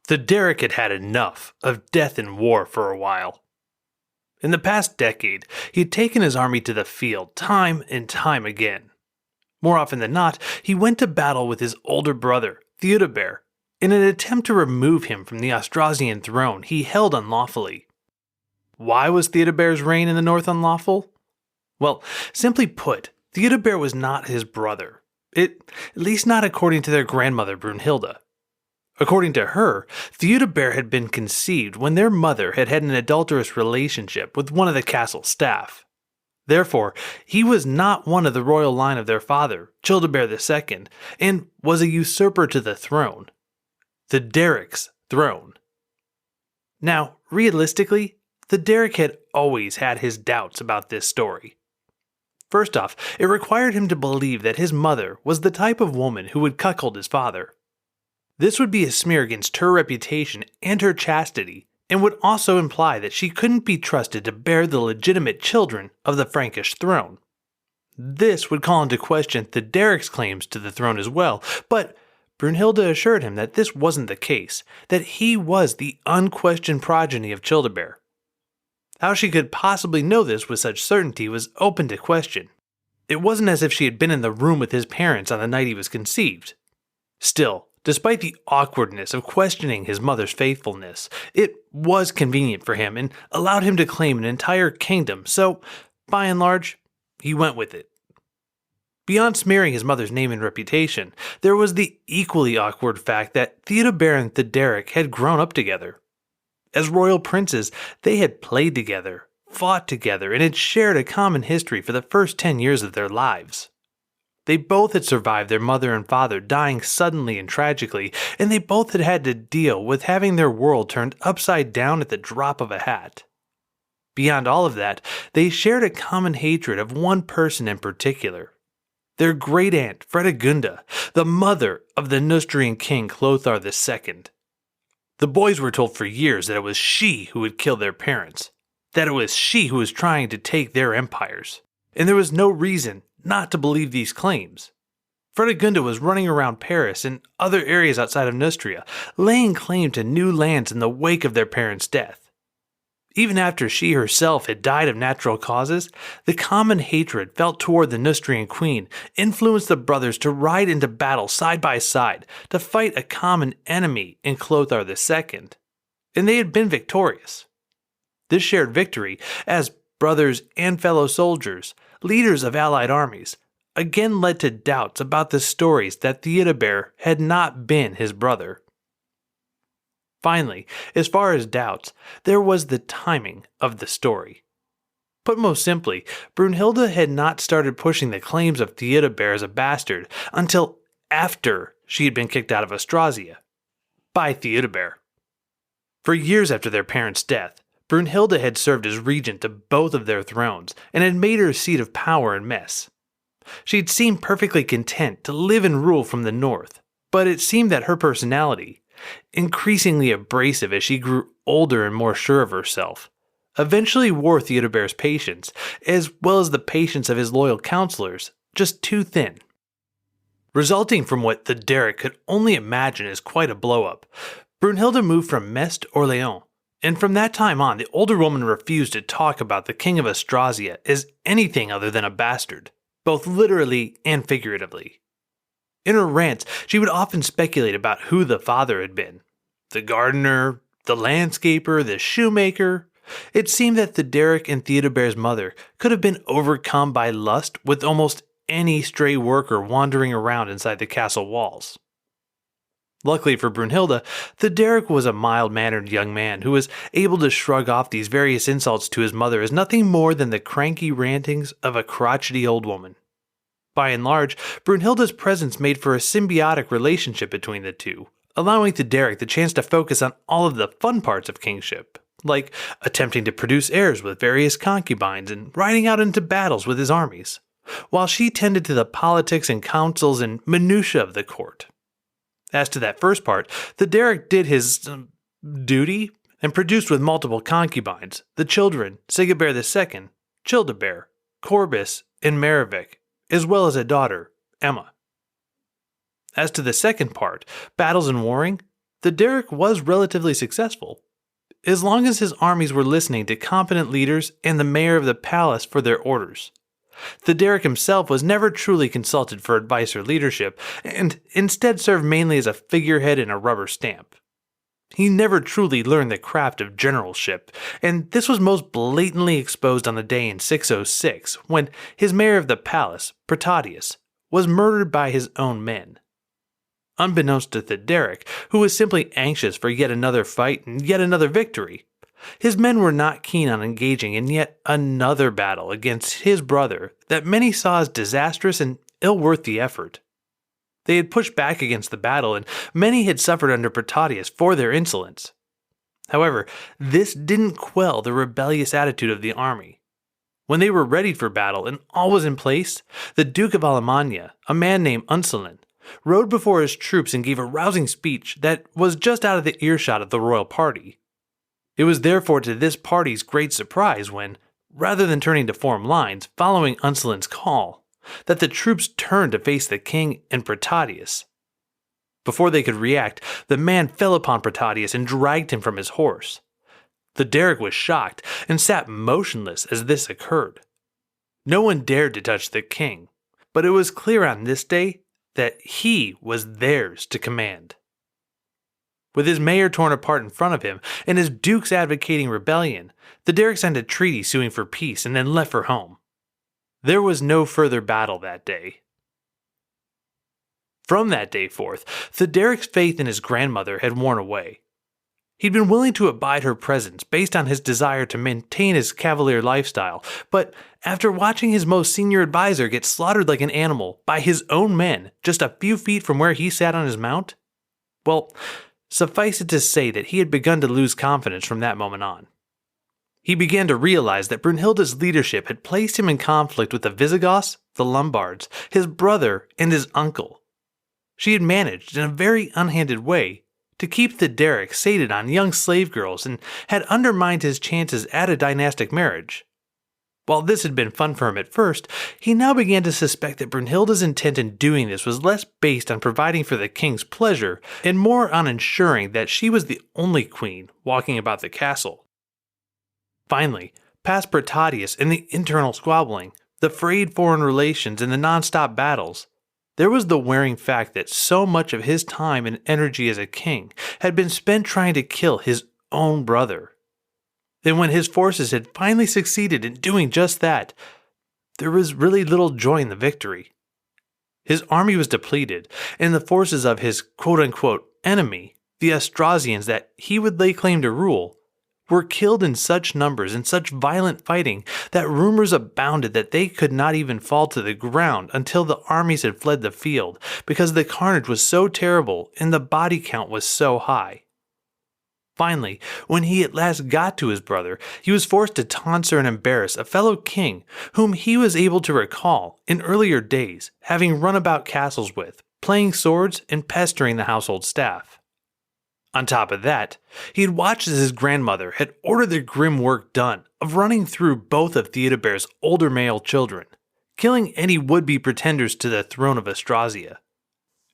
Theuderic had had enough of death and war for a while. In the past decade, he had taken his army to the field time and time again. More often than not, he went to battle with his older brother, Theudebert, in an attempt to remove him from the Austrasian throne he held unlawfully. Why was Theudebert's reign in the north unlawful? Well, simply put, Theudebert was not his brother, at least not according to their grandmother Brunhilda. According to her, Theudebert had been conceived when their mother had had an adulterous relationship with one of the castle staff. Therefore, he was not one of the royal line of their father, Theudebert II, and was a usurper to the throne. Theuderic's throne. Now, realistically, Theuderic had always had his doubts about this story. First off, it required him to believe that his mother was the type of woman who would cuckold his father. This would be a smear against her reputation and her chastity, and would also imply that she couldn't be trusted to bear the legitimate children of the Frankish throne. This would call into question Theuderic's claims to the throne as well, but Brunhilda assured him that this wasn't the case, that he was the unquestioned progeny of Theudebert. How she could possibly know this with such certainty was open to question. It wasn't as if she had been in the room with his parents on the night he was conceived. Still, despite the awkwardness of questioning his mother's faithfulness, it was convenient for him and allowed him to claim an entire kingdom, so, by and large, he went with it. Beyond smearing his mother's name and reputation, there was the equally awkward fact that Theudebert and Theuderic had grown up together. As royal princes, they had played together, fought together, and had shared a common history for the first 10 years of their lives. They both had survived their mother and father dying suddenly and tragically, and they both had had to deal with having their world turned upside down at the drop of a hat. Beyond all of that, they shared a common hatred of one person in particular. Their great-aunt, Fredegunda, the mother of the Neustrian king Clothar II. The boys were told for years that it was she who had killed their parents, that it was she who was trying to take their empires, and there was no reason not to believe these claims. Fredegunda was running around Paris and other areas outside of Neustria, laying claim to new lands in the wake of their parents' death. Even after she herself had died of natural causes, the common hatred felt toward the Neustrian queen influenced the brothers to ride into battle side by side to fight a common enemy in Clothar II, and they had been victorious. This shared victory, as brothers and fellow soldiers, leaders of allied armies, again led to doubts about the stories that Theudebert had not been his brother. Finally, as far as doubts, there was the timing of the story. Put most simply, Brunhilda had not started pushing the claims of Theudebert as a bastard until after she had been kicked out of Austrasia by Theudebert. For years after their parents' death, Brunhilda had served as regent to both of their thrones and had made her seat of power in Metz. She had seemed perfectly content to live and rule from the north, but it seemed that her personality, increasingly abrasive as she grew older and more sure of herself, eventually wore Theudebert's patience, as well as the patience of his loyal counselors, just too thin. Resulting from what Theuderic could only imagine as quite a blow-up, Brunhilda moved from Metz to Orléans, and from that time on, the older woman refused to talk about the King of Austrasia as anything other than a bastard, both literally and figuratively. In her rants, she would often speculate about who the father had been. The gardener, the landscaper, the shoemaker. It seemed that Theuderic and Theudebert's mother could have been overcome by lust with almost any stray worker wandering around inside the castle walls. Luckily for Brunhilda, Theuderic was a mild-mannered young man who was able to shrug off these various insults to his mother as nothing more than the cranky rantings of a crotchety old woman. By and large, Brunhilda's presence made for a symbiotic relationship between the two, allowing Theuderic the chance to focus on all of the fun parts of kingship, like attempting to produce heirs with various concubines and riding out into battles with his armies, while she tended to the politics and councils and minutiae of the court. As to that first part, Theuderic did his duty and produced with multiple concubines the children Sigebert II, Childebert, Corbus, and Merovic, as well as a daughter, Emma. As to the second part, battles and warring, Theuderic was relatively successful, as long as his armies were listening to competent leaders and the mayor of the palace for their orders. Theuderic himself was never truly consulted for advice or leadership, and instead served mainly as a figurehead and a rubber stamp. He never truly learned the craft of generalship, and this was most blatantly exposed on the day in 606 when his mayor of the palace, Protadius, was murdered by his own men. Unbeknownst to Theuderic, who was simply anxious for yet another fight and yet another victory, his men were not keen on engaging in yet another battle against his brother that many saw as disastrous and ill worth the effort. They had pushed back against the battle, and many had suffered under Protadius for their insolence. However, this didn't quell the rebellious attitude of the army. When they were ready for battle and all was in place, the Duke of Alemannia, a man named Unselin, rode before his troops and gave a rousing speech that was just out of the earshot of the royal party. It was therefore to this party's great surprise when, rather than turning to form lines following Unselin's call, that the troops turned to face the king and Protadius. Before they could react, the man fell upon Protadius and dragged him from his horse. Theuderic was shocked and sat motionless as this occurred. No one dared to touch the king, but it was clear on this day that he was theirs to command. With his mayor torn apart in front of him and his dukes advocating rebellion, Theuderic signed a treaty suing for peace and then left for home. There was no further battle that day. From that day forth, Theuderic's faith in his grandmother had worn away. He'd been willing to abide her presence based on his desire to maintain his cavalier lifestyle, but after watching his most senior advisor get slaughtered like an animal by his own men just a few feet from where he sat on his mount, well, suffice it to say that he had begun to lose confidence from that moment on. He began to realize that Brunhilda's leadership had placed him in conflict with the Visigoths, the Lombards, his brother, and his uncle. She had managed, in a very unhanded way, to keep Theuderic sated on young slave girls and had undermined his chances at a dynastic marriage. While this had been fun for him at first, he now began to suspect that Brunhilda's intent in doing this was less based on providing for the king's pleasure and more on ensuring that she was the only queen walking about the castle. Finally, past Protadius and the internal squabbling, the frayed foreign relations and the non-stop battles, there was the wearing fact that so much of his time and energy as a king had been spent trying to kill his own brother. Then when his forces had finally succeeded in doing just that, there was really little joy in the victory. His army was depleted, and the forces of his quote-unquote enemy, the Austrasians that he would lay claim to rule, were killed in such numbers and such violent fighting that rumors abounded that they could not even fall to the ground until the armies had fled the field, because the carnage was so terrible and the body count was so high. Finally, when he at last got to his brother, he was forced to tonsure and embarrass a fellow king whom he was able to recall in earlier days having run about castles with, playing swords and pestering the household staff. On top of that, he had watched as his grandmother had ordered the grim work done of running through both of Theudebert's older male children, killing any would-be pretenders to the throne of Austrasia.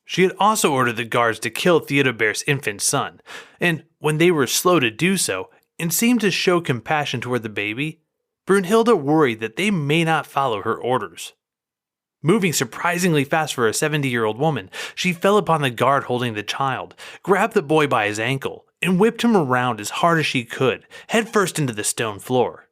She had also ordered the guards to kill Theudebert's infant son, and when they were slow to do so and seemed to show compassion toward the baby, Brunhilda worried that they may not follow her orders. Moving surprisingly fast for a 70-year-old woman, she fell upon the guard holding the child, grabbed the boy by his ankle, and whipped him around as hard as she could, headfirst into the stone floor.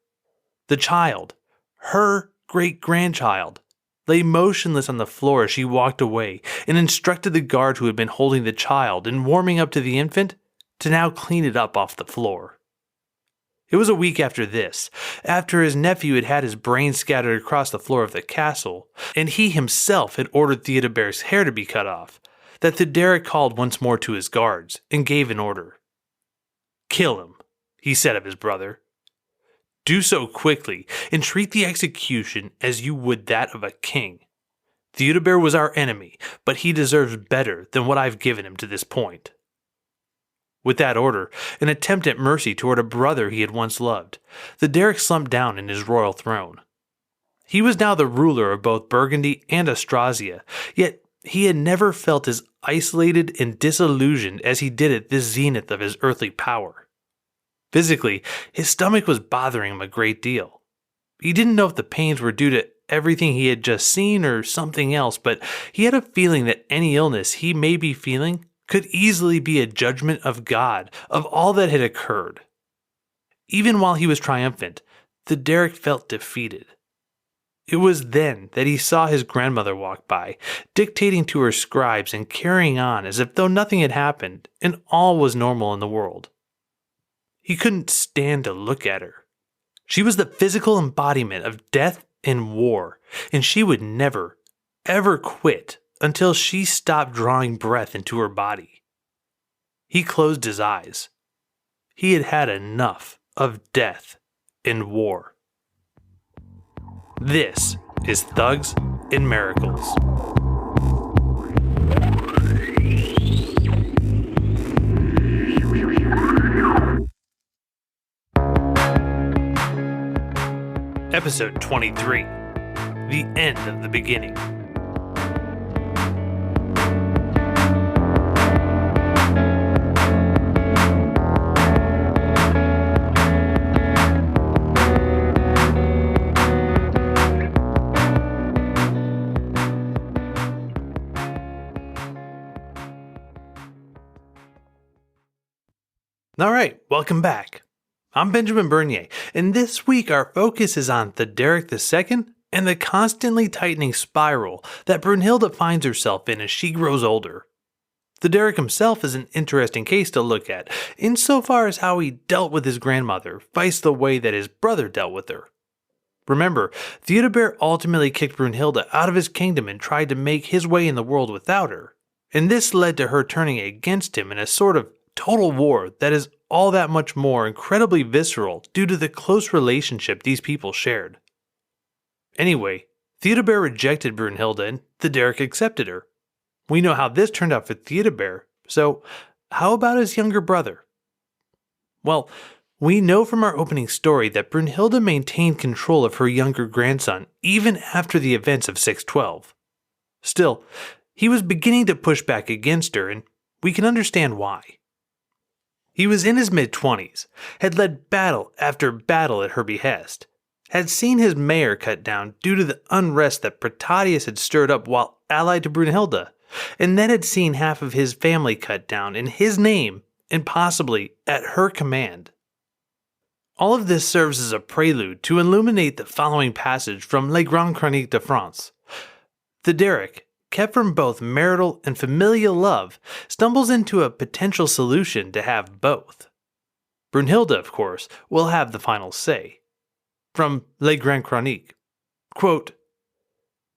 The child, her great-grandchild, lay motionless on the floor as she walked away and instructed the guard who had been holding the child and warming up to the infant to now clean it up off the floor. It was a week after this, after his nephew had had his brains scattered across the floor of the castle, and he himself had ordered Theudebert's hair to be cut off, that Theuderic called once more to his guards and gave an order. "Kill him," he said of his brother. "Do so quickly, and treat the execution as you would that of a king. Theudebert was our enemy, but he deserves better than what I've given him to this point." With that order, an attempt at mercy toward a brother he had once loved, Theuderic slumped down in his royal throne. He was now the ruler of both Burgundy and Austrasia, yet he had never felt as isolated and disillusioned as he did at this zenith of his earthly power. Physically, his stomach was bothering him a great deal. He didn't know if the pains were due to everything he had just seen or something else, but he had a feeling that any illness he may be feeling could easily be a judgment of God of all that had occurred. Even while he was triumphant, Theuderic felt defeated. It was then that he saw his grandmother walk by, dictating to her scribes and carrying on as if though nothing had happened and all was normal in the world. He couldn't stand to look at her. She was the physical embodiment of death and war, and she would never, ever quit until she stopped drawing breath into her body. He closed his eyes. He had had enough of death and war. This is Thugs and Miracles. Episode 23. The End of the Beginning. Alright, welcome back. I'm Benjamin Bernier, and this week our focus is on Theuderic II and the constantly tightening spiral that Brunhilda finds herself in as she grows older. Theuderic himself is an interesting case to look at, insofar as how he dealt with his grandmother, vice the way that his brother dealt with her. Remember, Theudebert ultimately kicked Brunhilda out of his kingdom and tried to make his way in the world without her, and this led to her turning against him in a sort of total war that is all that much more incredibly visceral due to the close relationship these people shared. Anyway, Theudebert rejected Brunhilda and Theuderic accepted her. We know how this turned out for Theudebert, so how about his younger brother? Well, we know from our opening story that Brunhilda maintained control of her younger grandson even after the events of 612. Still, he was beginning to push back against her, and we can understand why. He was in his mid-20s, had led battle after battle at her behest, had seen his mayor cut down due to the unrest that Protadius had stirred up while allied to Brunhilda, and then had seen half of his family cut down in his name and possibly at her command. All of this serves as a prelude to illuminate the following passage from Les Grandes Chroniques de France. Theuderic, kept from both marital and familial love, stumbles into a potential solution to have both. Brunhilda, of course, will have the final say. From Les Grandes Chroniques, quote,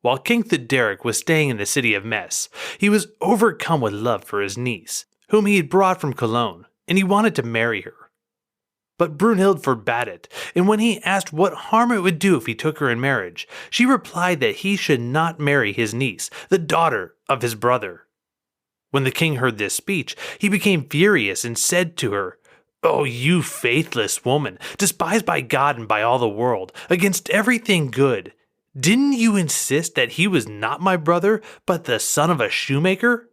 "While King Theuderic was staying in the city of Metz, he was overcome with love for his niece, whom he had brought from Cologne, and he wanted to marry her. But Brunhild forbade it, and when he asked what harm it would do if he took her in marriage, she replied that he should not marry his niece, the daughter of his brother. When the king heard this speech, he became furious and said to her, 'Oh, you faithless woman, despised by God and by all the world, against everything good. Didn't you insist that he was not my brother, but the son of a shoemaker?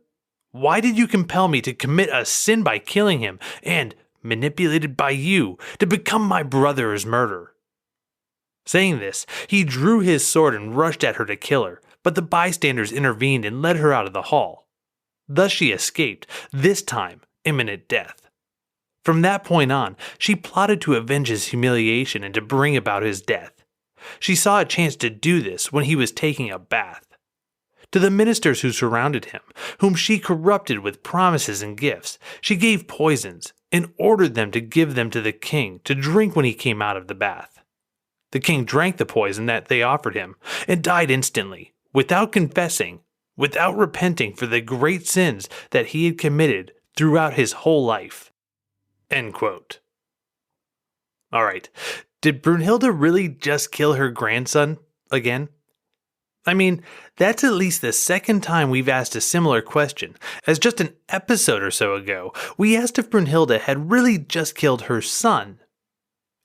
Why did you compel me to commit a sin by killing him, and, manipulated by you, to become my brother's murderer?' Saying this, he drew his sword and rushed at her to kill her, but the bystanders intervened and led her out of the hall. Thus she escaped, this time imminent death. From that point on, she plotted to avenge his humiliation and to bring about his death. She saw a chance to do this when he was taking a bath. To the ministers who surrounded him, whom she corrupted with promises and gifts, she gave poisons and ordered them to give them to the king to drink when he came out of the bath. The king drank the poison that they offered him and died instantly, without confessing, without repenting for the great sins that he had committed throughout his whole life." End quote. Alright, did Brunhilda really just kill her grandson again? I mean, that's at least the second time we've asked a similar question, as just an episode or so ago, we asked if Brunhilda had really just killed her son.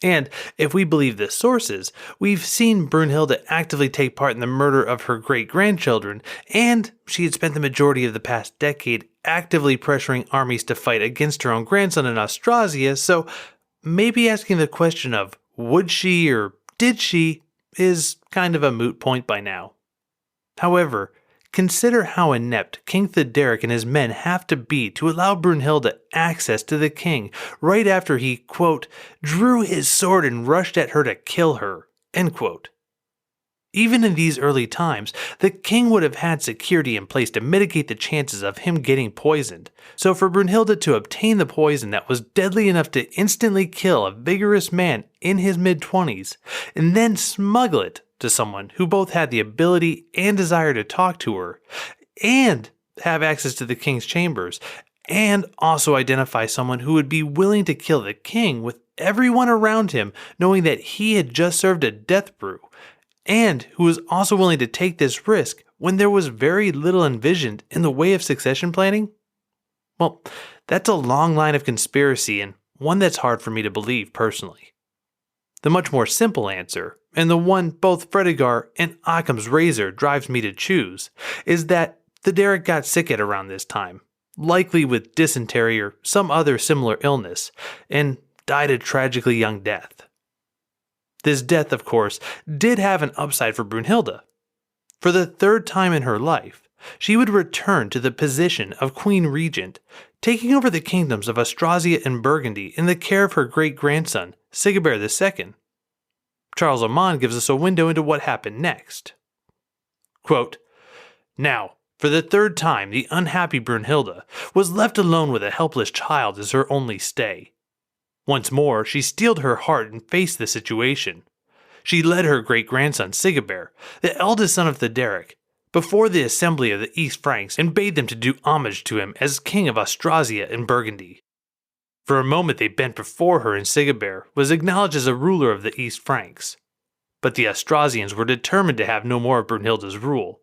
And if we believe the sources, we've seen Brunhilda actively take part in the murder of her great-grandchildren, and she had spent the majority of the past decade actively pressuring armies to fight against her own grandson in Austrasia, so maybe asking the question of would she or did she is kind of a moot point by now. However, consider how inept King Theuderic and his men have to be to allow Brunhilda access to the king right after he, quote, drew his sword and rushed at her to kill her, end quote. Even in these early times, the king would have had security in place to mitigate the chances of him getting poisoned, so for Brunhilda to obtain the poison that was deadly enough to instantly kill a vigorous man in his mid-20s, and then smuggle it to someone who both had the ability and desire to talk to her, and have access to the king's chambers, and also identify someone who would be willing to kill the king with everyone around him knowing that he had just served a death brew, and who was also willing to take this risk when there was very little envisioned in the way of succession planning? Well, that's a long line of conspiracy and one that's hard for me to believe personally. The much more simple answer, and the one both Fredegar and Occam's razor drives me to choose, is that Theuderic got sick at around this time, likely with dysentery or some other similar illness, and died a tragically young death. This death, of course, did have an upside for Brunhilda. For the third time in her life, she would return to the position of Queen Regent, taking over the kingdoms of Austrasia and Burgundy in the care of her great-grandson, Theudebert II. Charles Amand gives us a window into what happened next. Quote, now, for the third time, the unhappy Brunhilda was left alone with a helpless child as her only stay. Once more, she steeled her heart and faced the situation. She led her great-grandson Theudebert, the eldest son of Theuderic, before the assembly of the East Franks and bade them to do homage to him as king of Austrasia and Burgundy. For a moment they bent before her, and Theudebert was acknowledged as a ruler of the East Franks. But the Austrasians were determined to have no more of Brunhilda's rule.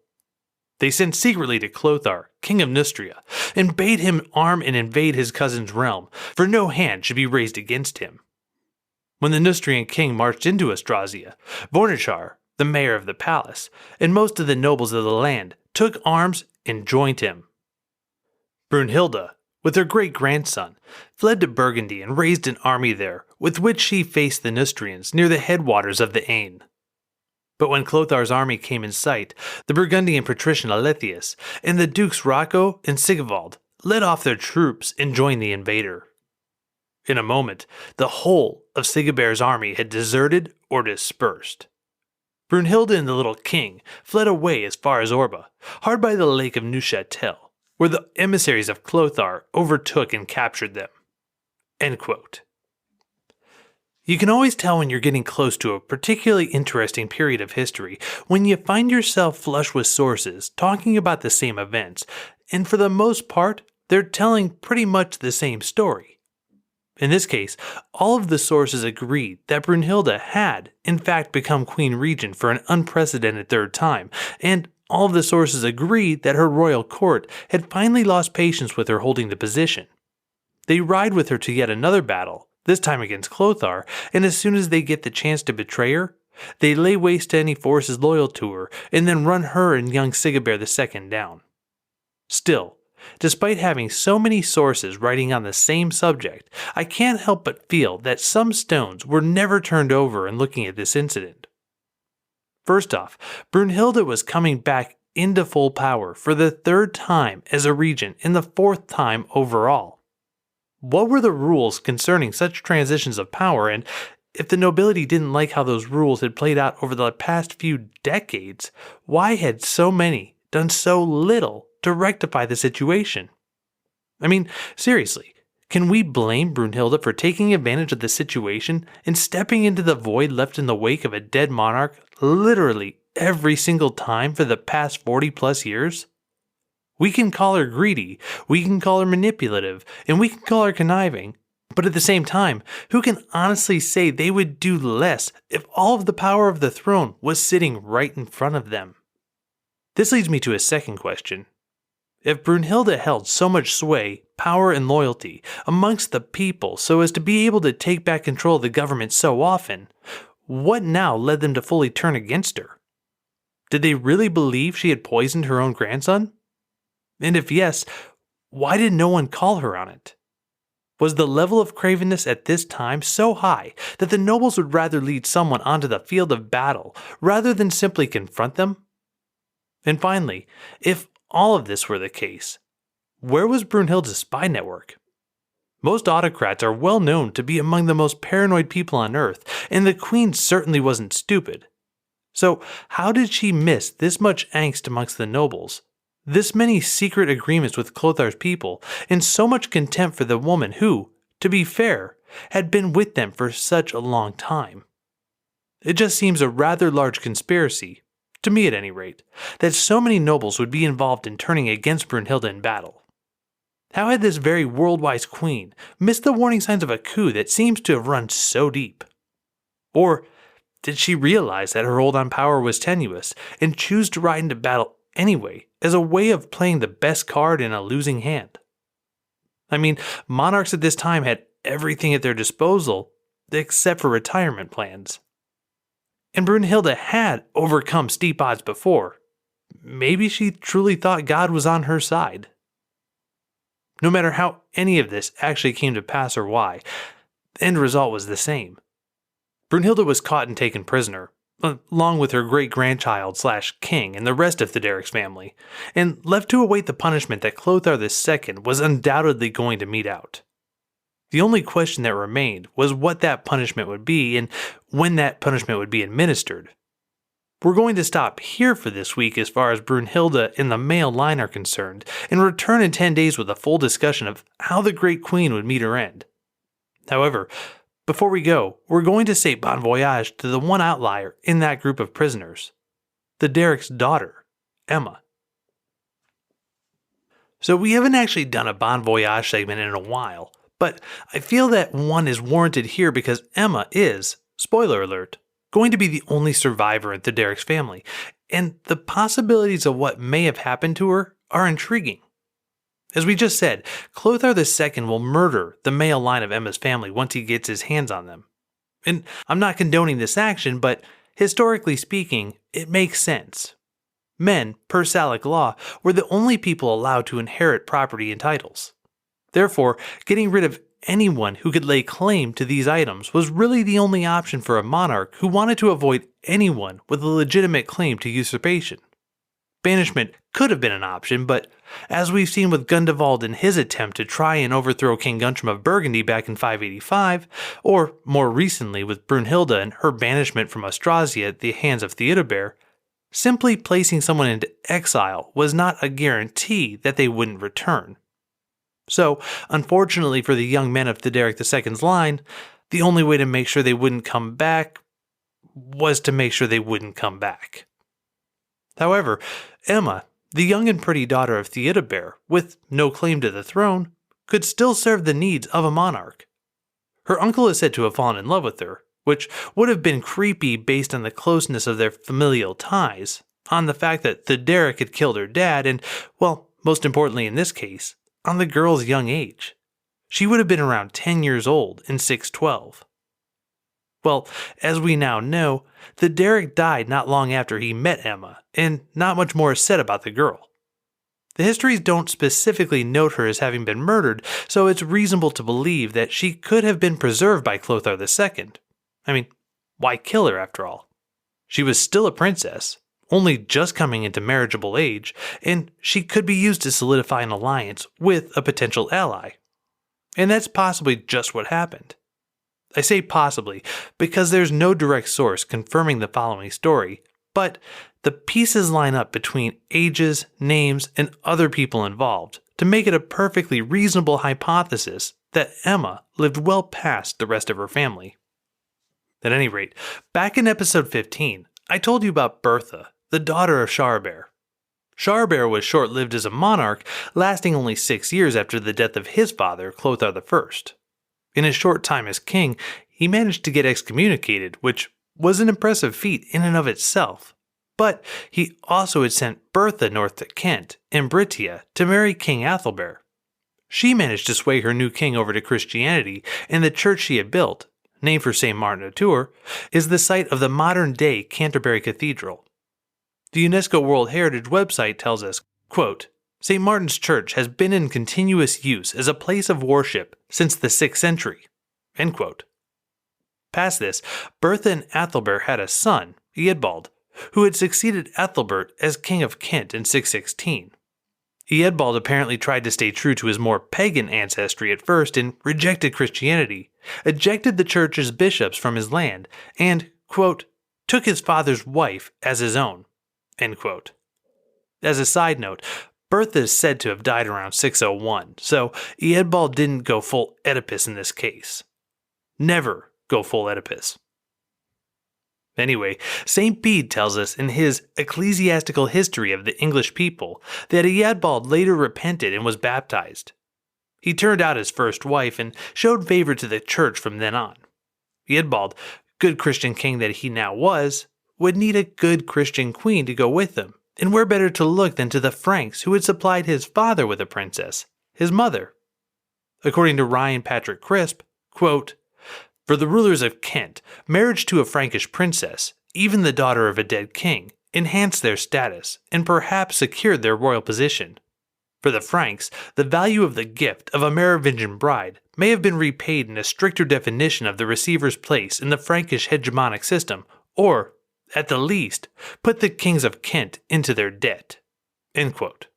They sent secretly to Clothar, king of Neustria, and bade him arm and invade his cousin's realm, for no hand should be raised against him. When the Neustrian king marched into Austrasia, Vornichar, the mayor of the palace, and most of the nobles of the land took arms and joined him. Brunhilda, with her great-grandson, fled to Burgundy and raised an army there, with which she faced the Neustrians near the headwaters of the Aisne. But when Clothar's army came in sight, the Burgundian patrician Alethius and the dukes Rocco and Sigvald led off their troops and joined the invader. In a moment, the whole of Sigebert's army had deserted or dispersed. Brunhilda and the little king fled away as far as Orba, hard by the lake of Neuchâtel, where the emissaries of Clothar overtook and captured them. End quote. You can always tell when you're getting close to a particularly interesting period of history when you find yourself flush with sources talking about the same events, and for the most part, they're telling pretty much the same story. In this case, all of the sources agreed that Brunhilda had, in fact, become Queen Regent for an unprecedented third time, and all of the sources agreed that her royal court had finally lost patience with her holding the position. They ride with her to yet another battle, this time against Clothar, and as soon as they get the chance to betray her, they lay waste to any forces loyal to her and then run her and young Sigebert II down. Still, despite having so many sources writing on the same subject, I can't help but feel that some stones were never turned over in looking at this incident. First off, Brunhilda was coming back into full power for the third time as a regent and the fourth time overall. What were the rules concerning such transitions of power, and if the nobility didn't like how those rules had played out over the past few decades, why had so many done so little to rectify the situation? I mean, seriously, can we blame Brunhilda for taking advantage of the situation and stepping into the void left in the wake of a dead monarch literally every single time for the past 40 plus years? We can call her greedy, we can call her manipulative, and we can call her conniving, but at the same time, who can honestly say they would do less if all of the power of the throne was sitting right in front of them? This leads me to a second question. If Brunhilda held so much sway, power, and loyalty amongst the people so as to be able to take back control of the government so often, what now led them to fully turn against her? Did they really believe she had poisoned her own grandson? And if yes, why did no one call her on it? Was the level of cravenness at this time so high that the nobles would rather lead someone onto the field of battle rather than simply confront them? And finally, if all of this were the case, where was Brunhilda's spy network? Most autocrats are well known to be among the most paranoid people on earth, and the queen certainly wasn't stupid. So how did she miss this much angst amongst the nobles, this many secret agreements with Clothar's people, and so much contempt for the woman who, to be fair, had been with them for such a long time? It just seems a rather large conspiracy, to me at any rate, that so many nobles would be involved in turning against Brunhilda in battle. How had this very world-wise queen missed the warning signs of a coup that seems to have run so deep? Or did she realize that her hold on power was tenuous and choose to ride into battle anyway as a way of playing the best card in a losing hand? I mean, monarchs at this time had everything at their disposal except for retirement plans. And Brunhilda had overcome steep odds before. Maybe she truly thought God was on her side. No matter how any of this actually came to pass or why, the end result was the same. Brunhilda was caught and taken prisoner, along with her great-grandchild/king and the rest of Theuderich's family, and left to await the punishment that Clothar II was undoubtedly going to mete out. The only question that remained was what that punishment would be and when that punishment would be administered. We're going to stop here for this week as far as Brunhilda and the male line are concerned, and return in 10 days with a full discussion of how the Great Queen would meet her end. However, before we go, we're going to say bon voyage to the one outlier in that group of prisoners, Theuderich's daughter, Emma. So we haven't actually done a bon voyage segment in a while, but I feel that one is warranted here because Emma is, spoiler alert, going to be the only survivor in Theuderich's family, and the possibilities of what may have happened to her are intriguing. As we just said, Clothar II will murder the male line of Emma's family once he gets his hands on them. And I'm not condoning this action, but historically speaking, it makes sense. Men, per Salic law, were the only people allowed to inherit property and titles. Therefore, getting rid of anyone who could lay claim to these items was really the only option for a monarch who wanted to avoid anyone with a legitimate claim to usurpation. Banishment could have been an option, but as we've seen with Gundevald in his attempt to try and overthrow King Guntram of Burgundy back in 585, or more recently with Brunhilda and her banishment from Austrasia at the hands of Theudebert, simply placing someone into exile was not a guarantee that they wouldn't return. So, unfortunately for the young men of Theuderic II's line, the only way to make sure they wouldn't come back was to make sure they wouldn't come back. However, Emma, the young and pretty daughter of Theudebert, with no claim to the throne, could still serve the needs of a monarch. Her uncle is said to have fallen in love with her, which would have been creepy based on the closeness of their familial ties, on the fact that Theuderic had killed her dad, and, well, most importantly in this case, on the girl's young age. She would have been around 10 years old in 612. Well, as we now know, Theuderic died not long after he met Emma, and not much more is said about the girl. The histories don't specifically note her as having been murdered, so it's reasonable to believe that she could have been preserved by Clothar II. I mean, why kill her after all? She was still a princess, only just coming into marriageable age, and she could be used to solidify an alliance with a potential ally. And that's possibly just what happened. I say possibly because there's no direct source confirming the following story, but the pieces line up between ages, names, and other people involved to make it a perfectly reasonable hypothesis that Emma lived well past the rest of her family. At any rate, back in episode 15, I told you about Bertha, the daughter of Charibert. Charibert was short-lived as a monarch, lasting only 6 years after the death of his father, Clothar I. In his short time as king, he managed to get excommunicated, which was an impressive feat in and of itself. but he also had sent Bertha north to Kent and Britia to marry King Athelbert. She managed to sway her new king over to Christianity, and the church she had built, named for St. Martin of Tours, is the site of the modern-day Canterbury Cathedral. The UNESCO World Heritage website tells us, quote, St. Martin's Church has been in continuous use as a place of worship since the 6th century. End quote. Past this, Bertha and Athelbert had a son, Eadbald, who had succeeded Ethelbert as King of Kent in 616. Eadbald apparently tried to stay true to his more pagan ancestry at first and rejected Christianity, ejected the church's bishops from his land, and, quote, took his father's wife as his own, end quote. As a side note, Bertha is said to have died around 601, so Eadbald didn't go full Oedipus in this case. Never go full Oedipus. Anyway, St. Bede tells us in his Ecclesiastical History of the English People that Eadbald later repented and was baptized. He turned out his first wife and showed favor to the church from then on. Eadbald, good Christian king that he now was, would need a good Christian queen to go with him, and where better to look than to the Franks who had supplied his father with a princess, his mother. According to Ryan Patrick Crisp, quote, for the rulers of Kent, marriage to a Frankish princess, even the daughter of a dead king, enhanced their status and perhaps secured their royal position. For the Franks, the value of the gift of a Merovingian bride may have been repaid in a stricter definition of the receiver's place in the Frankish hegemonic system, or, at the least, put the kings of Kent into their debt. End quote.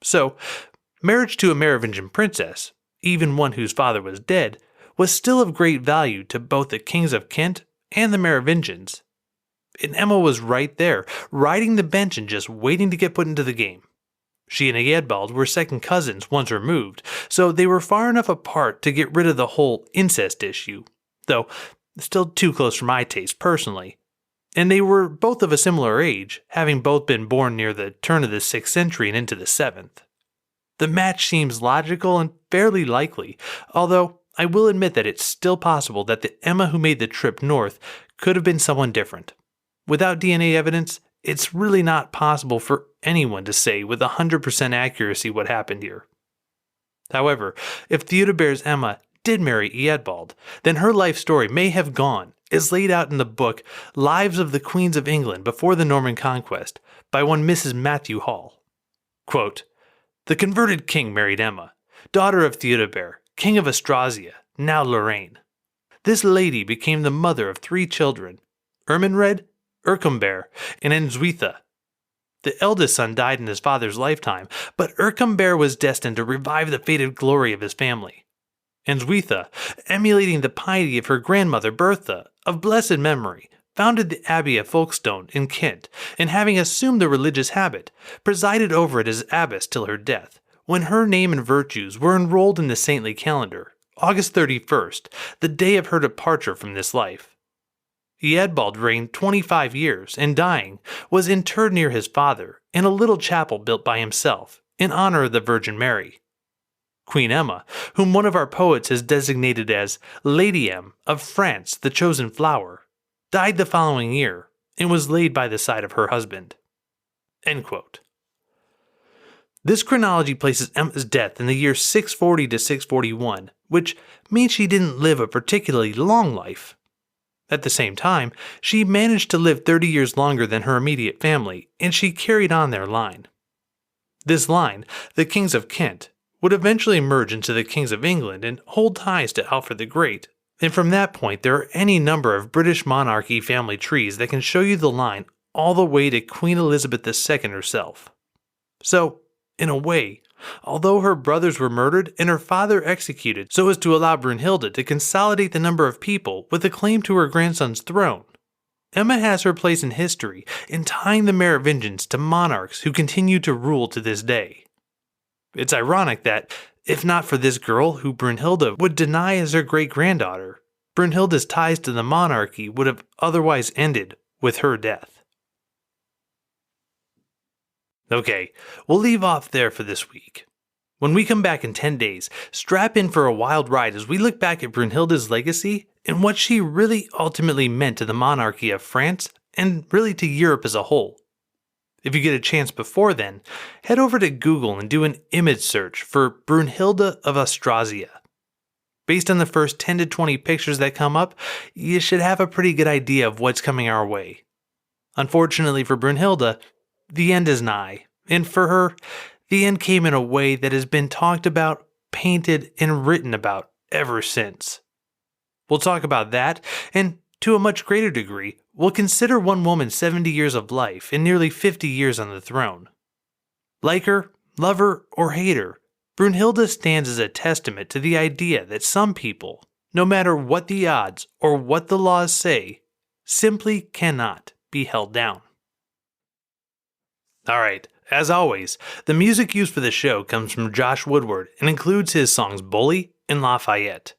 So, marriage to a Merovingian princess, even one whose father was dead, was still of great value to both the kings of Kent and the Merovingians. And Emma was right there, riding the bench and just waiting to get put into the game. She and Eadbald were second cousins once removed, so they were far enough apart to get rid of the whole incest issue, though still too close for my taste personally. And they were both of a similar age, having both been born near the turn of the 6th century and into the 7th. The match seems logical and fairly likely, although I will admit that it's still possible that the Emma who made the trip north could have been someone different. Without DNA evidence, it's really not possible for anyone to say with 100% accuracy what happened here. However, if Theudebert's Emma did marry Eadbald, then her life story may have gone, as laid out in the book Lives of the Queens of England Before the Norman Conquest by one Mrs. Matthew Hall. Quote, the converted king married Emma, daughter of Theudebert, King of Austrasia, now Lorraine. This lady became the mother of 3 children, Ermenred, Ercombert, and Enzwitha. The eldest son died in his father's lifetime, but Ercombert was destined to revive the faded glory of his family. Enzwitha, emulating the piety of her grandmother Bertha, of blessed memory, founded the Abbey of Folkestone in Kent, and having assumed the religious habit, presided over it as abbess till her death, when her name and virtues were enrolled in the saintly calendar, August 31st, the day of her departure from this life. Eadbald reigned 25 years, and dying, was interred near his father in a little chapel built by himself, in honor of the Virgin Mary. Queen Emma, whom one of our poets has designated as Lady M of France, the chosen flower, died the following year, and was laid by the side of her husband. End quote. This chronology places Emma's death in the year 640 to 641, which means she didn't live a particularly long life. At the same time, she managed to live 30 years longer than her immediate family, and she carried on their line. This line, the Kings of Kent, would eventually merge into the Kings of England and hold ties to Alfred the Great, and from that point there are any number of British monarchy family trees that can show you the line all the way to Queen Elizabeth II herself. So, in a way, although her brothers were murdered and her father executed so as to allow Brunhilda to consolidate the number of people with a claim to her grandson's throne, Emma has her place in history in tying the Merovingians to monarchs who continue to rule to this day. It's ironic that, if not for this girl who Brunhilda would deny as her great-granddaughter, Brunhilda's ties to the monarchy would have otherwise ended with her death. Okay, we'll leave off there for this week. When we come back in 10 days, strap in for a wild ride as we look back at Brunhilda's legacy and what she really ultimately meant to the monarchy of France and really to Europe as a whole. If you get a chance before then, head over to Google and do an image search for Brunhilda of Austrasia. Based on the first 10 to 20 pictures that come up, you should have a pretty good idea of what's coming our way. Unfortunately for Brunhilda, the end is nigh, and for her, the end came in a way that has been talked about, painted, and written about ever since. We'll talk about that, and to a much greater degree, we'll consider one woman's 70 years of life and nearly 50 years on the throne. Like her, love her, or hate her, Brunhilda stands as a testament to the idea that some people, no matter what the odds or what the laws say, simply cannot be held down. Alright, as always, the music used for the show comes from Josh Woodward and includes his songs Bully and Lafayette.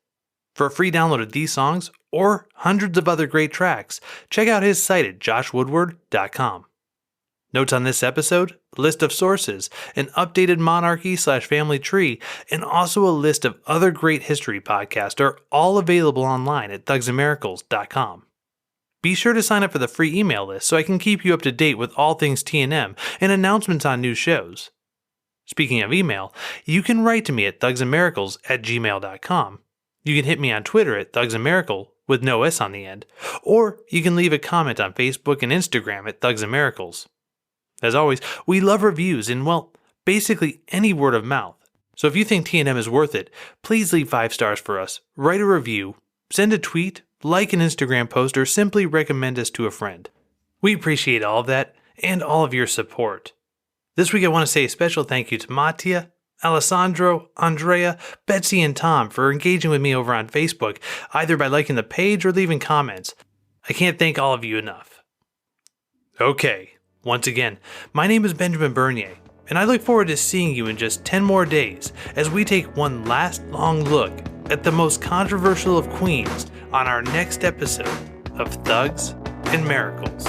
For a free download of these songs, or hundreds of other great tracks, check out his site at joshwoodward.com. Notes on this episode, a list of sources, an updated monarchy/family tree, and also a list of other great history podcasts are all available online at thugsandamiracles.com. Be sure to sign up for the free email list so I can keep you up to date with all things TNM and announcements on new shows. Speaking of email, you can write to me at thugsandmiracles@gmail.com. You can hit me on Twitter at thugsandmiracle with no S on the end, or you can leave a comment on Facebook and Instagram at thugsandmiracles. As always, we love reviews and, well, basically any word of mouth. So if you think TNM is worth it, please leave 5 stars for us, write a review, send a tweet, like an Instagram post, or simply recommend us to a friend. We appreciate all of that and all of your support. This week I want to say a special thank you to Mattia, Alessandro, Andrea, Betsy, and Tom for engaging with me over on Facebook, either by liking the page or leaving comments. I can't thank all of you enough. Okay, once again, my name is Benjamin Bernier, and I look forward to seeing you in just 10 more days as we take one last long look at the most controversial of queens on our next episode of Thugs and Miracles.